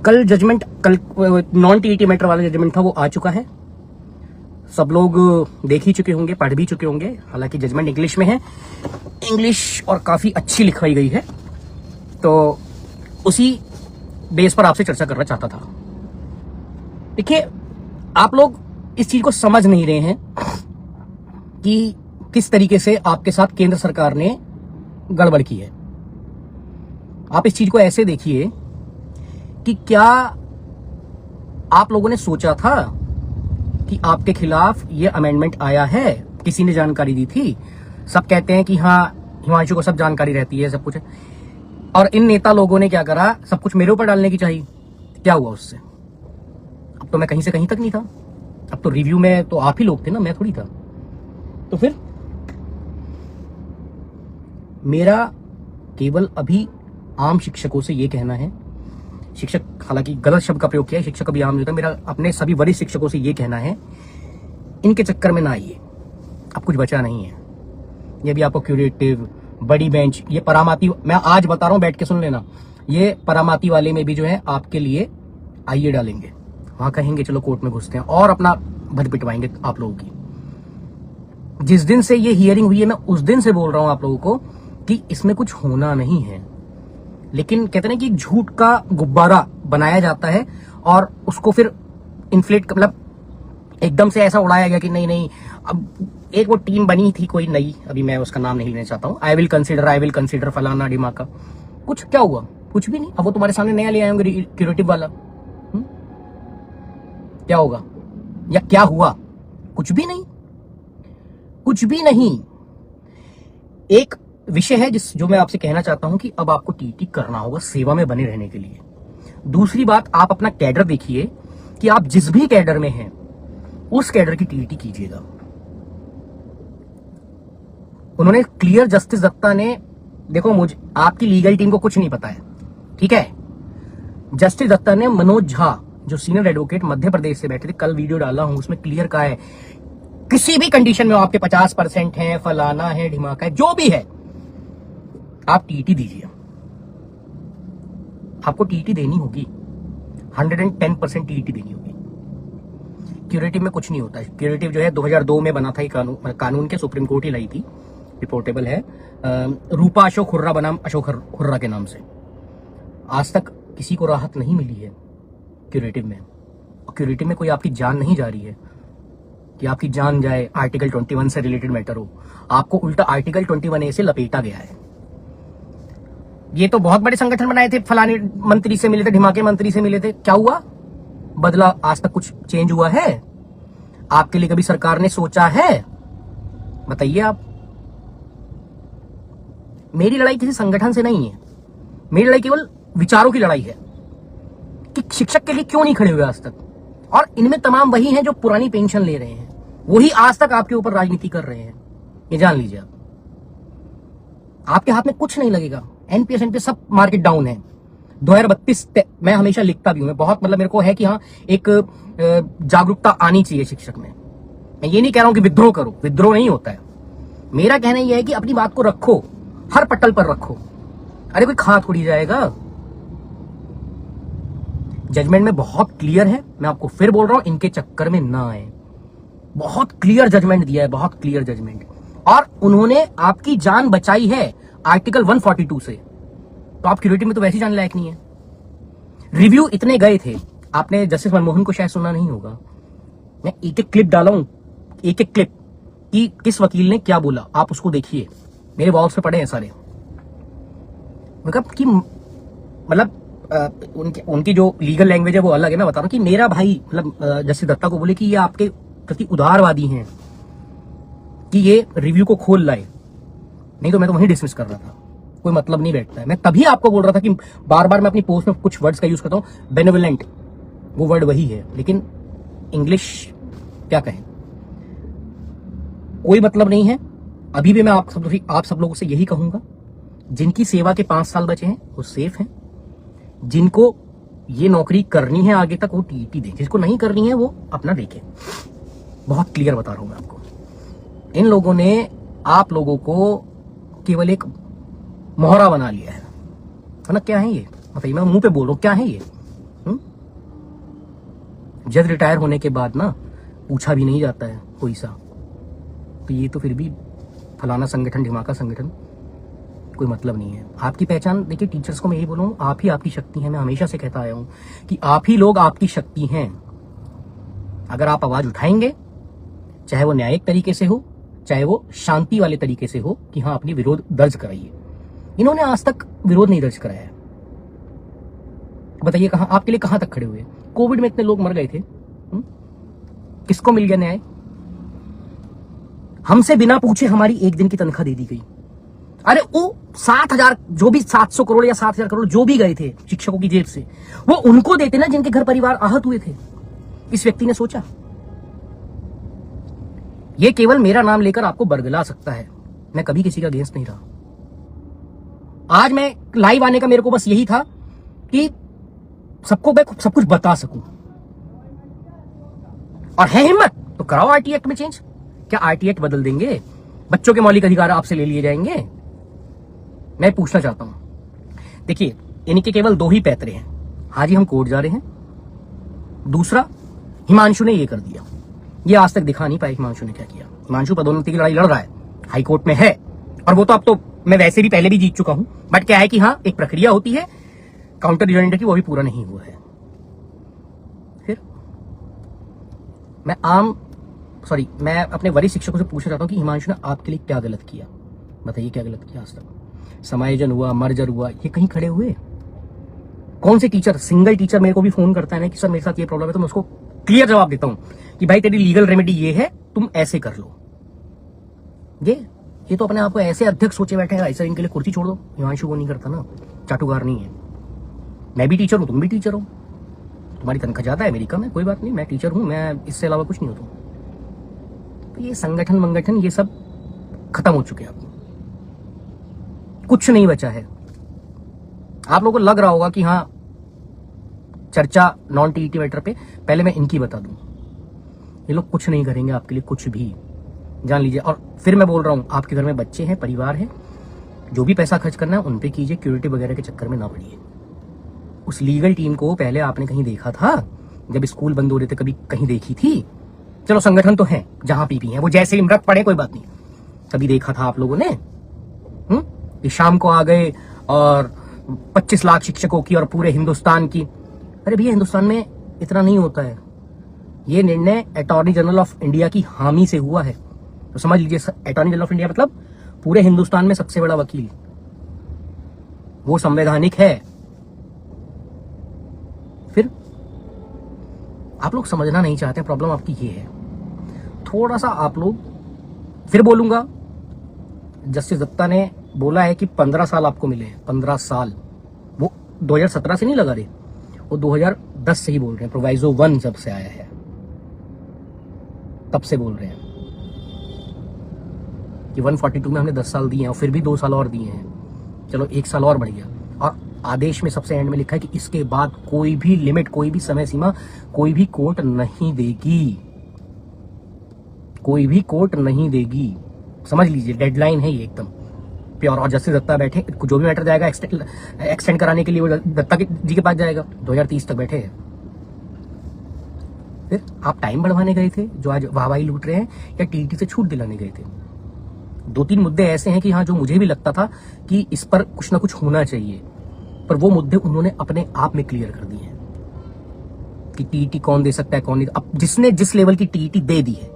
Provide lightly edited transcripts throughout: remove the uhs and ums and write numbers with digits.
कल जजमेंट, कल non TET matter वाला जजमेंट था वो आ चुका है। सब लोग देख ही चुके होंगे, पढ़ भी चुके होंगे। हालांकि जजमेंट इंग्लिश में है, इंग्लिश और काफी अच्छी लिखवाई गई है, तो उसी बेस पर आपसे चर्चा करना चाहता था। देखिए, आप लोग इस चीज को समझ नहीं रहे हैं कि किस तरीके से आपके साथ केंद्र सरकार ने गड़बड़ की है। आप इस चीज को ऐसे देखिए कि क्या आप लोगों ने सोचा था कि आपके खिलाफ ये अमेंडमेंट आया है? किसी ने जानकारी दी थी? सब कहते हैं कि हाँ, हिमांशु को सब जानकारी रहती है, सब कुछ है। और इन नेता लोगों ने क्या करा, सब कुछ मेरे ऊपर डालने की चाहिए। क्या हुआ उससे? अब तो मैं कहीं से कहीं तक नहीं था। अब तो रिव्यू में तो आप ही लोग थे ना, मैं थोड़ी था। तो फिर मेरा केवल अभी आम शिक्षकों से ये कहना है, शिक्षक, हालांकि गलत शब्द का प्रयोग किया है, शिक्षक कभी आम नहीं होता। मेरा अपने सभी वरिष्ठ शिक्षकों से ये कहना है, इनके चक्कर में ना आइए। अब कुछ बचा नहीं है। ये भी आपको क्यूरेटिव, बड़ी बेंच, ये परामाती, मैं आज बता रहा हूं, बैठ के सुन लेना। ये परामाती वाले में भी जो है आपके लिए आइए डालेंगे। वहां कहेंगे चलो कोर्ट में घुसते हैं और अपना भर पिटवाएंगे आप लोगों की। जिस दिन से ये हियरिंग हुई है, मैं उस दिन से बोल रहा हूं आप लोगों को कि इसमें कुछ होना नहीं है। लेकिन कहते हैं कि एक झूठ का गुब्बारा बनाया जाता है और उसको फिर इन्फ्लेट, मतलब एकदम से ऐसा उड़ाया गया कि नहीं नहीं। अब एक वो टीम बनी थी कोई नई, अभी मैं उसका नाम नहीं लेना चाहता हूँ, आई विल कंसिडर फलाना डिमाका। कुछ क्या हुआ? कुछ भी नहीं। अब वो तुम्हारे सामने नया ले आए होंगे क्यूरेटिव वाला। क्या होगा या क्या हुआ? कुछ भी नहीं, कुछ भी नहीं। एक विषय है जो मैं आपसे कहना चाहता हूं कि अब आपको टीटी करना होगा सेवा में बने रहने के लिए। दूसरी बात, आप अपना कैडर देखिए कि आप जिस भी कैडर में हैं उस कैडर की टीटी कीजिएगा। उन्होंने क्लियर, जस्टिस दत्ता ने, देखो मुझे आपकी लीगल टीम को कुछ नहीं पता है, ठीक है। जस्टिस दत्ता ने मनोज झा, जो सीनियर एडवोकेट मध्य प्रदेश से बैठे थे, कल वीडियो डाला हूं, उसमें क्लियर कहा है किसी भी कंडीशन में आपके 50% है, फलाना है, ढिमाका है, जो भी है, आप टीटी दीजिए। आपको टीटी देनी होगी, 110% टीटी देनी होगी। क्यूरेटिव में कुछ नहीं होता है। क्यूरेटिव जो है 2002 में बना था, ये कानून के सुप्रीम कोर्ट ही लाई थी, रिपोर्टेबल है। रूपा अशोक हुर्रा बनाम अशोक हुर्रा के नाम से। आज तक किसी को राहत नहीं मिली है क्यूरेटिव में। और क्यूरेटिव में कोई आपकी जान नहीं जा रही है कि आपकी जान जाए, आर्टिकल 21 से रिलेटेड मैटर हो। आपको उल्टा आर्टिकल 21A से लपेटा गया है। ये तो बहुत बड़े संगठन बनाए थे, फलाने मंत्री से मिले थे, ढिमाके मंत्री से मिले थे, क्या हुआ? बदला? आज तक कुछ चेंज हुआ है? आपके लिए कभी सरकार ने सोचा है? बताइए आप। मेरी लड़ाई किसी संगठन से नहीं है, मेरी लड़ाई केवल विचारों की लड़ाई है कि शिक्षक के लिए क्यों नहीं खड़े हुए आज तक। और इनमें तमाम वही हैं जो पुरानी पेंशन ले रहे हैं, वही आज तक आपके ऊपर राजनीति कर रहे हैं, ये जान लीजिए आप। आपके हाथ में कुछ नहीं लगेगा। एनपीएस सब मार्केट डाउन है। 2032 मैं हमेशा लिखता भी हूं, मैं बहुत, मतलब मेरे को है कि हाँ, एक जागरूकता आनी चाहिए शिक्षक में। मैं ये नहीं कह रहा हूं कि विद्रोह करो, विद्रोह नहीं होता है। मेरा कहना यह है कि अपनी बात को रखो, हर पटल पर रखो। अरे कोई खा थोड़ी जाएगा। जजमेंट में बहुत क्लियर है, मैं आपको फिर बोल रहा हूं, इनके चक्कर में ना आए। बहुत क्लियर जजमेंट दिया है, बहुत क्लियर जजमेंट। और उन्होंने आपकी जान बचाई है आर्टिकल 142 से। तो आप क्यूरेटिव में तो वैसे ही जाने लायक नहीं है। रिव्यू इतने गए थे, आपने जस्टिस मनमोहन को शायद सुना नहीं होगा। मैं एक एक क्लिप डाला हूं, एक एक क्लिप कि किस वकील ने क्या बोला, आप उसको देखिए। मेरे वॉल्स पे पड़े हैं सारे। मतलब कि उनकी जो लीगल लैंग्वेज है वो अलग है। मैं बता रहा हूं कि मेरा भाई, मतलब जस्टिस दत्ता को बोले कि ये आपके प्रति उदारवादी हैं कि ये रिव्यू को खोल लाए, नहीं तो मैं तो वहीं डिसमिस कर रहा था। कोई मतलब नहीं बैठता है। मैं तभी आपको बोल रहा था कि बार बार मैं अपनी पोस्ट में कुछ वर्ड्स का यूज करता हूं, बेनेवोलेंट, वो वर्ड वही है, लेकिन इंग्लिश क्या कहें, कोई मतलब नहीं है। अभी भी मैं आप सब लोगों से यही कहूंगा, जिनकी सेवा के 5 साल बचे हैं वो सेफ हैं। जिनको ये नौकरी करनी है आगे तक, वो टीटी दें। जिसको नहीं करनी है वो अपना देखें। बहुत क्लियर बता रहा हूं मैं आपको। इन लोगों ने आप लोगों को केवल एक मोहरा बना लिया है ना। क्या है ये? बताइए, मैं मुंह पे बोल रहा हूं, क्या है ये? जज रिटायर होने के बाद ना पूछा भी नहीं जाता है कोई सा, तो ये तो फिर भी फलाना संगठन ढिमाका संगठन, कोई मतलब नहीं है। आपकी पहचान देखिए, टीचर्स को मैं यही बोलूँ, आप ही आपकी शक्ति है। मैं हमेशा से कहता आया हूं कि आप ही लोग आपकी शक्ति हैं। अगर आप आवाज उठाएंगे, चाहे वो न्यायिक तरीके से हो, चाहे वो शांति वाले तरीके से हो, कि हाँ अपनी विरोध दर्ज कराइए। इन्होंने आज तक विरोध नहीं दर्ज कराया है। बताइए कहां, आपके लिए कहां तक खड़े हुए? कोविड में इतने लोग मर गए थे, किसको मिल गया न्याय? हमसे बिना पूछे हमारी एक दिन की तनख्वाह दे दी गई। अरे वो 7,000 जो भी 700 करोड़ या 7,000 करोड़ जो भी गए थे शिक्षकों की जेब से, वो उनको देते ना जिनके घर परिवार आहत हुए थे। इस व्यक्ति ने सोचा। ये केवल मेरा नाम लेकर आपको बरगला सकता है, मैं कभी किसी का अगेंस्ट नहीं रहा। आज मैं लाइव आने का मेरे को बस यही था कि सबको मैं सब कुछ बता सकूं, और है हिम्मत तो कराओ आरटी एक्ट में चेंज। क्या आरटी एक्ट बदल देंगे? बच्चों के मौलिक अधिकार आपसे ले लिए जाएंगे? मैं पूछना चाहता हूं। देखिए, इनके केवल 2 ही पैतरे हैं। हाजी हम कोर्ट जा रहे हैं, दूसरा हिमांशु ने ये कर दिया। ये आज तक दिखा नहीं पाया हिमांशु ने क्या किया। हिमांशु पदोन्नति की लड़ाई लड़ रहा है, हाई कोर्ट में है, और वो तो अब तो मैं वैसे भी पहले भी जीत चुका हूं। बट क्या है कि हाँ, एक प्रक्रिया होती है काउंटर रिजोनेटर की, वो भी पूरा नहीं हुआ है। फिर मैं अपने वरिष्ठ शिक्षकों से पूछना चाहता हूं कि हिमांशु ने आपके लिए क्या गलत किया? बताइए क्या गलत किया आज तक? समायोजन हुआ, मर्जर हुआ, ये कहीं खड़े हुए? कौन से टीचर, सिंगल टीचर मेरे को भी फोन करता है ना कि सर मेरे साथ ये प्रॉब्लम है, तो मैं उसको क्लियर जवाब देता हूं कि भाई तेरी लीगल रेमेडी ये है, तुम ऐसे कर लो। ये तो अपने आप को ऐसे अध्यक्ष सोचे बैठे हैं, ऐसा इनके लिए कुर्सी छोड़ दो। हिमांशु वो नहीं करता ना, चाटुकार नहीं है। मैं भी टीचर हूं, तुम भी टीचर हो, तुम्हारी तनख्वाह ज्यादा है, मेरी कम है, कोई बात नहीं, मैं टीचर हूं, मैं इससे अलावा कुछ नहीं होता। तो ये संगठन ये सब खत्म हो चुके हैं, अब कुछ नहीं बचा है। आप लोगों को लग रहा होगा कि हाँ चर्चा नॉन टीईटी मैटर पे, पहले मैं इनकी बता दूं, ये लोग कुछ नहीं करेंगे आपके लिए, कुछ भी, जान लीजिए। और फिर मैं बोल रहा हूं, आपके घर में बच्चे हैं, परिवार है, जो भी पैसा खर्च करना है उन पे कीजिए, क्यूरिटी वगैरह के चक्कर में ना पड़िए। उस लीगल टीम को पहले आपने कहीं देखा था? जब स्कूल बंद हो रहे थे कभी कहीं देखी थी? चलो संगठन तो है जहां पीपी है, वो जैसे ही मृत पड़े कोई बात नहीं, कभी देखा था आप लोगों ने? कि शाम को आ गए और 25 लाख शिक्षकों की और पूरे हिंदुस्तान की। अरे भैया, हिंदुस्तान में इतना नहीं होता है। ये निर्णय अटॉर्नी जनरल ऑफ इंडिया की हामी से हुआ है, तो समझ लीजिए अटॉर्नी जनरल ऑफ इंडिया मतलब पूरे हिंदुस्तान में सबसे बड़ा वकील, वो संवैधानिक है। फिर आप लोग समझना नहीं चाहते, प्रॉब्लम आपकी ये है। थोड़ा सा आप लोग, फिर बोलूंगा, जस्टिस दत्ता ने बोला है कि 15 साल आपको मिले हैं, 15 साल। वो 2017 से नहीं लगा रहे, वो 2010 से ही बोल रहे हैं। प्रोवाइजो 1 जब से आया है तब से बोल रहे हैं कि 142 में हमने 10 साल दिए हैं, और फिर भी 2 साल और दिए हैं। चलो 1 साल और बढ़ गया। और आदेश में सबसे एंड में लिखा है कि इसके बाद कोई भी लिमिट, कोई भी समय सीमा कोई भी कोर्ट नहीं देगी, कोई भी कोर्ट नहीं देगी। समझ लीजिए, डेडलाइन है ये एकदम प्योर। और जस्टिस दत्ता बैठे, जो भी मैटर जाएगा एक्सटेंड कराने के लिए वो दत्ता जी के पास जाएगा। 2030 तक बैठे हैं। फिर आप टाइम बढ़वाने गए थे जो आज वाहवाही लूट रहे हैं, या टीटी से छूट दिलाने गए थे? 2-3 मुद्दे ऐसे हैं कि हाँ, जो मुझे भी लगता था कि इस पर कुछ ना कुछ होना चाहिए, पर वो मुद्दे उन्होंने अपने आप में क्लियर कर दिए हैं कि टीटी कौन दे सकता है, कौन नहीं। अब जिसने जिस लेवल की टीटी दे दी है,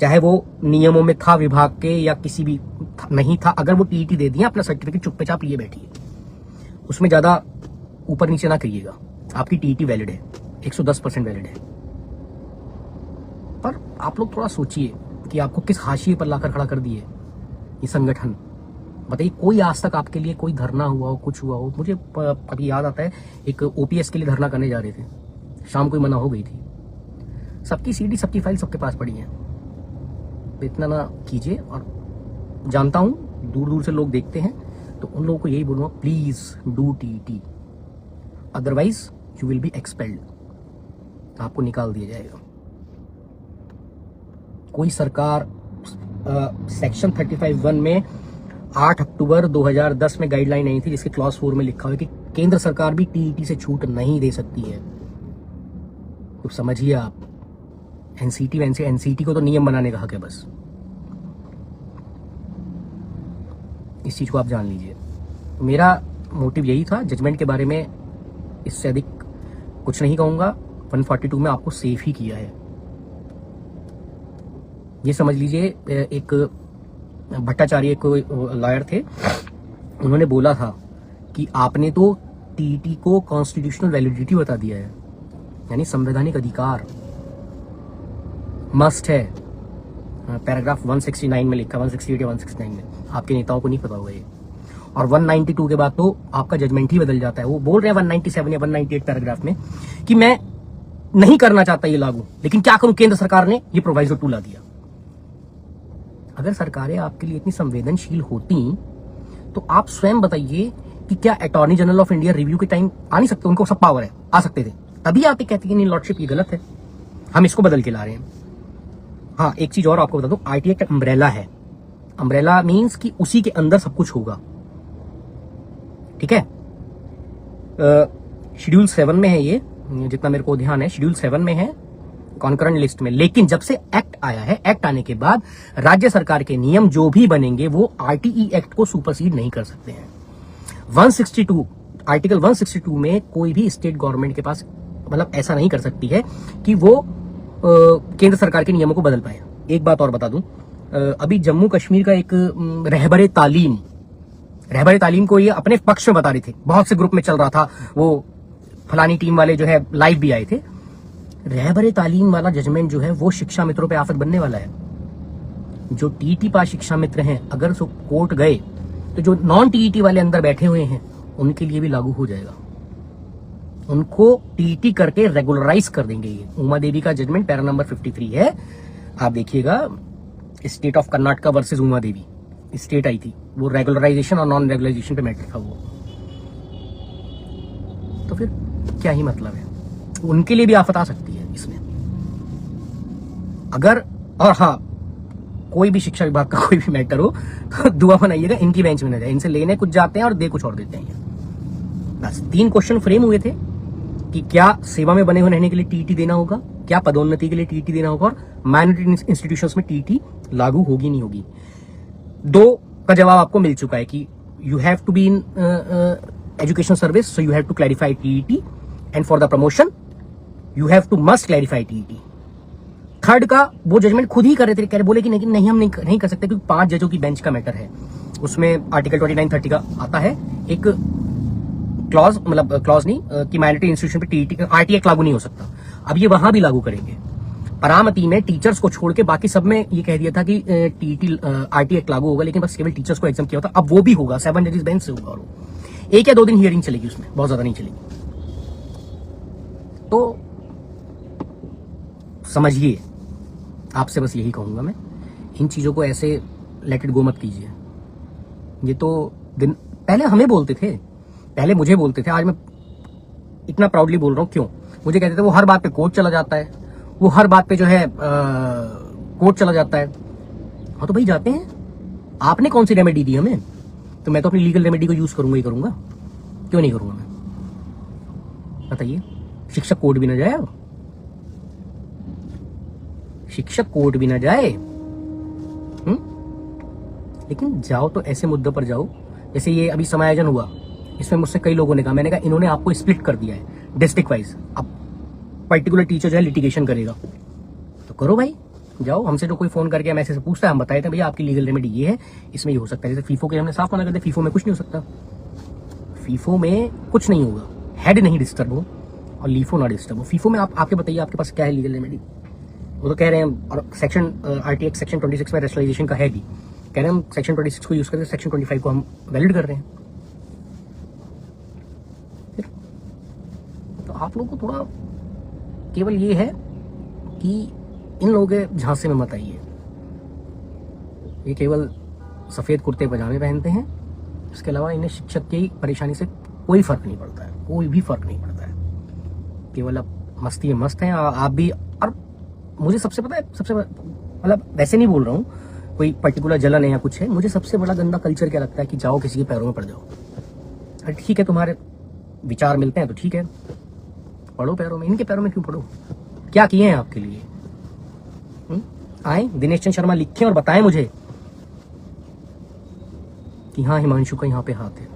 चाहे वो नियमों में था विभाग के या किसी भी नहीं था, अगर वो टीटी दे दिया, अपना सर्टिफिकेट चुपचाप लिए बैठिए, उसमें ज्यादा ऊपर नीचे ना करिएगा। आपकी टीटी वैलिड है, 110% वैलिड है। पर आप लोग थोड़ा सोचिए कि आपको किस हाशिए पर लाकर खड़ा कर दिए ये संगठन। बताइए, कोई आज तक आपके लिए कोई धरना हुआ हो, कुछ हुआ हो? मुझे अभी याद आता है, एक ओपीएस के लिए धरना करने जा रहे थे, शाम को ही मना हो गई थी। सबकी सीडी, सबकी फाइल सबके पास पड़ी है। इतना ना कीजिए। और जानता हूं दूर दूर से लोग देखते हैं, तो उन लोगों को यही बोलूंगा, please do TT, otherwise you will be expelled, आपको निकाल दिया जाएगा। कोई सरकार सेक्शन 35(1) में 8 अक्टूबर 2010 में गाइडलाइन आई थी, जिसके क्लॉज 4 में लिखा हुआ है कि केंद्र सरकार भी टीईटी से छूट नहीं दे सकती है। तो समझिए आप, एनसीटी को तो नियम बनाने का हक है बस। इस चीज को आप जान लीजिए। मेरा मोटिव यही था, जजमेंट के बारे में इससे अधिक कुछ नहीं कहूंगा। 142 में आपको सेफ ही किया है। ये समझ लीजिए, एक भट्टाचार्य को लॉयर थे, उन्होंने बोला था कि आपने तो टीटी को कॉन्स्टिट्यूशनल वैलिडिटी बता दिया है, यानी संवैधानिक अधिकार मस्ट है। पैराग्राफ 169 में लिखा, 168 या 169 में, आपके नेताओं को नहीं पता होगा ये। और 192 के बाद तो आपका जजमेंट ही बदल जाता है। वो बोल रहे हैं 197 या 198 पैराग्राफ में कि मैं नहीं करना चाहता ये लागू, लेकिन क्या करूं, केंद्र सरकार ने ये प्रोवाइजो 2 ला दिया। अगर सरकारें आपके लिए इतनी संवेदनशील होती तो आप स्वयं बताइए कि क्या attorney general of India review के टाइम आ नहीं सकते? उनको सब पावर है, आ सकते थे, तभी आते कहते हैं नहीं लॉर्डशिप ये गलत है, हम इसको बदल के ला रहे हैं। हाँ, एक चीज और आपको बता दूं, आईटी एक्ट अम्ब्रेला है। अम्ब्रेला मींस कि उसी के अंदर सब कुछ होगा, ठीक है। शेड्यूल 7 में है ये, जितना मेरे को ध्यान है शेड्यूल 7 में है, कॉन्करेंट लिस्ट में। लेकिन जब से एक्ट आया है, एक्ट आने के बाद राज्य सरकार के नियम जो भी बनेंगे वो आरटीई एक्ट को सुपरसीड नहीं कर सकते हैं। 162 आर्टिकल 162 में कोई भी स्टेट गवर्नमेंट के पास मतलब ऐसा नहीं कर सकती है कि वो केंद्र सरकार के नियमों को बदल पाए। एक बात और बता दूं, अभी जम्मू कश्मीर का एक रहबरे तालीम को ये अपने पक्ष में बता रहे थे, बहुत से ग्रुप में चल रहा था, वो फलानी टीम वाले जो है लाइव भी आए थे। रहबरे तालीम वाला जजमेंट जो है वो शिक्षा मित्रों पे आफत बनने वाला है। जो टीईटी पास शिक्षा मित्र हैं, अगर सो कोर्ट गए तो जो नॉन टीईटी वाले अंदर बैठे हुए हैं उनके लिए भी लागू हो जाएगा। उनको टीईटी करके रेगुलराइज कर देंगे। ये उमा देवी का जजमेंट पैरा नंबर 53 है, आप देखिएगा, state of Karnataka versus Uma Devi, state आई थी, वो रेगुलराइजेशन और नॉन रेगुलराइजेशन पे मैटर था वो। तो फिर क्या ही मतलब है, उनके लिए भी आफत आ सकती है इसमें अगर। और हाँ, कोई भी शिक्षा विभाग का कोई भी मैटर हो तो दुआ बनाइएगा इनकी बेंच में न जाए। इनसे लेने कुछ जाते हैं और दे कुछ और देते हैं। बस 3 क्वेश्चन फ्रेम हुए थे कि क्या सेवा में बने हुए रहने के लिए टीईटी देना होगा, क्या पदोन्नति के लिए टीईटी देना होगा, और माइनॉरिटी इंस्टीट्यूशंस में टीईटी लागू होगी नहीं होगी। 2 का जवाब आपको मिल चुका है कि you have to be in education service, so you have to clarify TET, and for the promotion you have to must clarify TET. 3rd का वो जजमेंट खुद ही कर रहे थे, कह रहे बोले कि नहीं हम नहीं कर सकते, क्योंकि 5 जजों की बेंच का मैटर है। उसमें आर्टिकल 29-30 का आता है एक क्लॉज, मतलब क्लॉज नहीं कि माइनॉरिटी इंस्टीट्यूशन पे टीईटी आरटी एक्ट लागू नहीं हो सकता। अब ये वहां भी लागू करेंगे। परामती में टीचर्स को छोड़ के बाकी सब में ये कह दिया था कि टीईटी आरटी एक्ट लागू होगा, लेकिन बस केवल टीचर्स को एग्जाम किया होता। अब वो भी होगा, 7 जजेस बेंच से होगा, और 1 या 2 दिन हियरिंग चलेगी, उसमें बहुत ज्यादा नहीं चलेगी। तो समझिए, आपसे बस यही कहूंगा मैं, इन चीजों को ऐसे लेट इट गो मत कीजिए। ये तो दिन पहले हमें बोलते थे, पहले मुझे बोलते थे, आज मैं इतना प्राउडली बोल रहा हूं। क्यों? मुझे कहते थे वो हर बात पे कोर्ट चला जाता है, वो हर बात पे जो है कोर्ट चला जाता है। हाँ तो भाई जाते हैं, आपने कौन सी रेमेडी दी हमें? तो मैं तो अपनी लीगल रेमेडी को यूज करूंगा ही करूंगा, क्यों नहीं करूंगा मैं? बताइए, शिक्षक कोर्ट भी ना जाए, शिक्षक कोर्ट भी ना जाए, लेकिन जाओ तो ऐसे मुद्दों पर जाओ, जैसे ये अभी समायोजन हुआ, इसमें मुझसे कई लोगों ने कहा, मैंने कहा इन्होंने आपको स्प्लिट कर दिया है डिस्ट्रिक्ट वाइज, अब पर्टिकुलर टीचर जो है लिटिगेशन करेगा, तो करो भाई, जाओ। हमसे जो कोई फोन करके मैसेज से पूछता है, हम बताए थे भैया आपकी लीगल रेमेडी ये है, इसमें ये हो सकता है। जैसे फीफो के हमने साफ मना कर दिया, फीफो में कुछ नहीं हो सकता, फीफो में कुछ नहीं होगा, हेड नहीं डिस्टर्ब हो और लीफो ना डिस्टर्ब हो। फीफो में आप आके बताइए आपके पास क्या है लीगल रेमेडी। वो तो कह रहे हैं, और सेक्शन आरटी एक्ट सेक्शन 26 में रेशनलाइजेशन का है भी, कह रहे हैं हम सेक्शन 26 को यूज करके सेक्शन 25 को हम वैलिड कर रहे हैं। तो आप लोगों को थोड़ा केवल ये है कि इन लोगों के झांसे में मत आइए। ये केवल सफेद कुर्ते पजामे पहनते हैं, इसके अलावा इन्हें शिक्षक की परेशानी से कोई फर्क नहीं पड़ता है, कोई भी फर्क नहीं पड़ता है। केवल अब मस्ती में मस्त हैं आप भी। और मुझे सबसे पता है, सबसे मतलब वैसे नहीं बोल रहा हूँ, कोई पर्टिकुलर जलन है या कुछ है, मुझे सबसे बड़ा गंदा कल्चर क्या लगता है कि जाओ किसी के पैरों में पड़ जाओ। अरे ठीक है, तुम्हारे विचार मिलते हैं तो ठीक है, पढ़ो पैरों में, इनके पैरों में क्यों पढ़ो? क्या किए हैं आपके लिए? आए दिनेश चंद्र शर्मा लिखें और बताएं मुझे कि हाँ हिमांशु का यहाँ पे हाथ है।